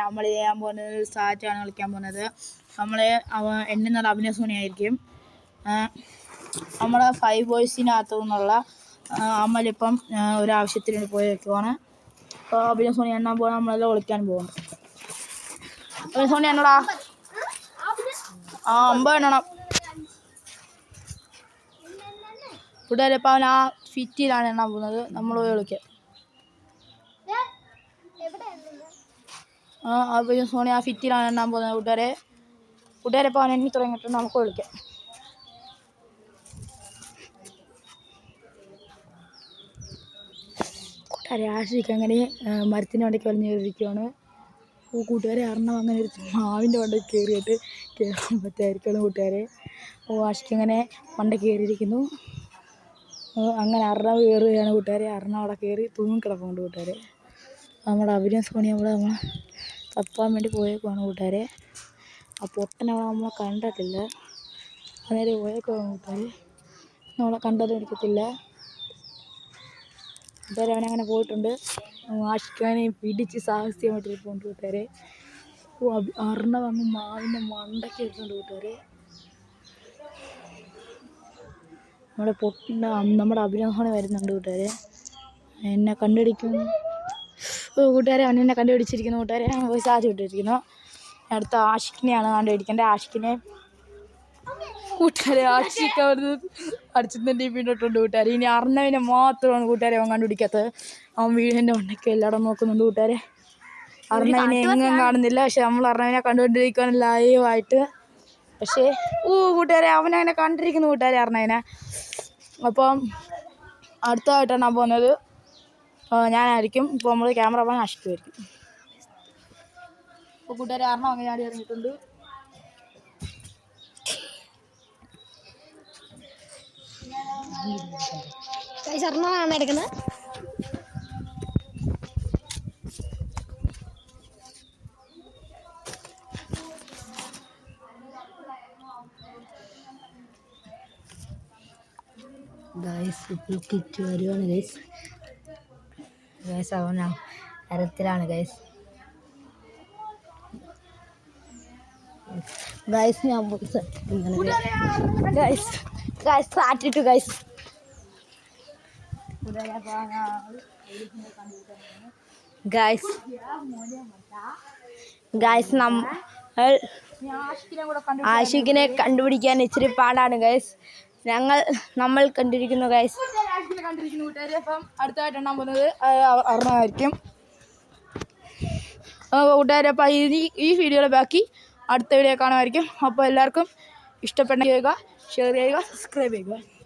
നമ്മൾ ചെയ്യാൻ പോകുന്നത് സാറ്റാണ് കളിക്കാൻ പോകുന്നത്. നമ്മൾ എണ്ണുന്നത് അഭിനയ സോണിയായിരിക്കും. നമ്മുടെ 5 ബോയ്സിനകത്തു നിന്നുള്ള അമലിപ്പം ഒരാവശ്യത്തിന് പോയി വെക്കുവാണ്. അപ്പോൾ അഭിനയ സോണി എണ്ണാൻ പോകാൻ നമ്മളെല്ലാം ഒളിക്കാൻ പോകുന്നു. അഭിനയ സോണി എണ്ണടാ. 9 എണ്ണണം. കൂട്ടുകാരെ ഇപ്പം അവൻ ആ ഫിറ്റിലാണ് എണ്ണാൻ പോകുന്നത്. നമ്മൾ പോയി വിളിക്കാം. അഭിനയ സോണി ആ ഫിറ്റിലാണ് എണ്ണാൻ പോകുന്നത്. കൂട്ടുകാരെ ഇപ്പോൾ അവൻ എണ്ണി തുടങ്ങിയിട്ടുണ്ട്. നമുക്ക് വിളിക്കാം. കൂട്ടുകാരെ ആഷിക്ക് അങ്ങനെ മരത്തിൻ്റെ വണ്ടിക്ക് വലിഞ്ഞ് കയറിയിരിക്കുകയാണ്. കൂട്ടുകാരെ അർണം അങ്ങനെ ഒരു മാവിൻ്റെ വണ്ടി കയറിയിട്ട് കയറാൻ പറ്റായിരിക്കണം. കൂട്ടുകാരെ ആഷിക്ക് അങ്ങനെ വണ്ടി കയറിയിരിക്കുന്നു. അങ്ങനെ അർണം കയറുകയാണ്. കൂട്ടുകാരെ അർണം അവിടെ കയറി തൂങ്ങിക്കിടക്കുന്നുണ്ട്. കൂട്ടുകാരെ നമ്മുടെ അഭിനയ സോണി നമ്മൾ തപ്പാൻ വേണ്ടി പോയേക്കുവാണ്. കൂട്ടുകാരെ ആ പൊട്ടനവിടെ നമ്മളെ കണ്ടിട്ടില്ല. നേരെ പോയേക്കുവാണ്. കൂട്ടുകാരെ നമ്മളെ കണ്ടതും എടുക്കത്തില്ല. കൂട്ടുകാരെ അവനങ്ങനെ പോയിട്ടുണ്ട്. ആഷിക്കാനെ പിടിച്ച് സാഹസ്യമായിട്ടിരിപ്പുണ്ട്. കൂട്ടുകാരെ അർണ വന്ന് മാവിൻ്റെ മണ്ടയ്ക്ക് എടുക്കുന്നുണ്ട്. കൂട്ടുകാരെ നമ്മുടെ അഭിനയ സോണി വരുന്നുണ്ട്. കൂട്ടുകാരെ എന്നെ കണ്ടുപിടിക്കും. കൂട്ടുകാരെ അവൻ എന്നെ കണ്ടുപിടിച്ചിരിക്കുന്നു. കൂട്ടുകാരെ പോയി സാധിച്ചു വിട്ടിരിക്കുന്നു. അടുത്ത ആഷിക്കിനെയാണ് കണ്ടുപിടിക്കേണ്ടത്. ആഷിക്കിനെ കൂട്ടുകാരെ ആഷിക്ക് അവിടുന്ന് അടിച്ചിട്ട് വീണിട്ടുണ്ട്. കൂട്ടുകാരെ ഇനി അർണവിനെ മാത്രമാണ് കൂട്ടുകാരെ അവൻ കണ്ടുപിടിക്കാത്തത്. അവൻ വീടിൻ്റെ മണ്ടയ്ക്ക് എല്ലായിടം നോക്കുന്നുണ്ട്. കൂട്ടുകാരെ അർണവിനെ എങ്ങും കാണുന്നില്ല. പക്ഷെ നമ്മൾ അർണവിനെ കണ്ടുകൊണ്ടിരിക്കുകയാണ് ലൈവായിട്ട്. പക്ഷേ കൂട്ടുകാരെ അവനങ്ങനെ കണ്ടിരിക്കുന്നു. കൂട്ടുകാരെ അർണവിനെ അപ്പം അടുത്തതായിട്ടാണ് ഞാൻ പോകുന്നത്. ഞാനായിരിക്കും. ഇപ്പോൾ നമ്മൾ ക്യാമറമാൻ ആഷിക്കുമായിരിക്കും. ഇപ്പോൾ കൂട്ടുകാരെ അർണം അങ്ങനെ ആടി ഇറങ്ങിയിട്ടുണ്ട്. അർണമാണ് എടുക്കുന്നത്. ഗൈസ് ഇപ്പോൾ കിറ്റ് വരുവാണ്. ഗൈസ് അവൻ അരത്തിലാണ്. ഗൈസ് ഞാൻ ഗൈസ് കാറ്റിട്ടു. ഗൈസ് നമ്മൾ ആഷിക്കിനെ കണ്ടുപിടിക്കാൻ ഇച്ചിരി പാടാണ്. ഗൈസ് നമ്മൾ കണ്ടിരിക്കുന്നു. ഗൈസ് അപ്പം അടുത്തായിട്ട് എണ്ണാൻ പോകുന്നത് അർണമായിരിക്കും. കൂട്ടുകാരെ അപ്പം ഈ വീഡിയോയുടെ ബാക്കി അടുത്ത വീഡിയോ കാണുമായിരിക്കും. അപ്പോൾ എല്ലാവർക്കും ഇഷ്ടപ്പെട്ട ചെയ്യുക, ഷെയർ ചെയ്യുക, സബ്സ്ക്രൈബ് ചെയ്യുക.